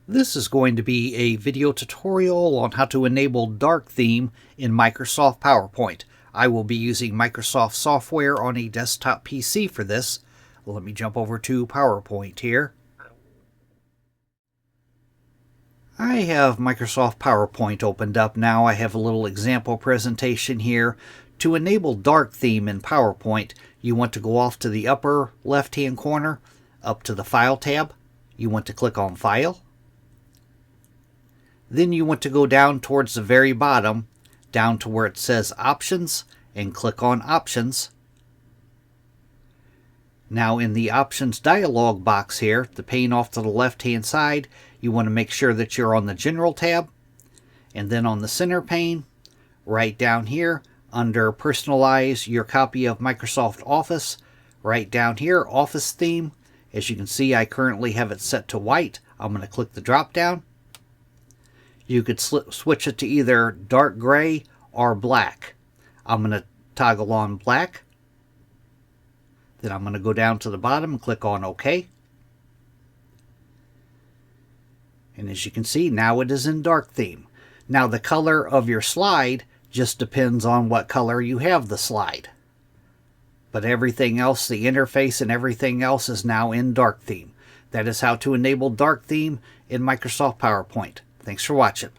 This is going to be a video tutorial on how to enable dark theme in Microsoft PowerPoint. I will be using Microsoft software on a desktop PC for this. Let me jump over to PowerPoint here. I have Microsoft PowerPoint opened up now. I have a little example presentation here. To enable dark theme in PowerPoint, you want to go off to the upper left-hand corner, up to the File tab. You want to click on File. Then you want to go down towards the very bottom, down to where it says Options, and click on Options. Now in the Options dialog box here, the pane off to the left-hand side, you want to make sure that you're on the General tab. And then on the center pane, right down here, under Personalize your copy of Microsoft Office, right down here, Office Theme. As you can see, I currently have it set to white. I'm going to click the drop down. You could switch it to either dark gray or black. I'm going to toggle on black. Then I'm going to go down to the bottom and click on OK. And as you can see, now it is in dark theme. Now the color of your slide just depends on what color you have the slide. But everything else, the interface and everything else is now in dark theme. That is how to enable dark theme in Microsoft PowerPoint. Thanks for watching.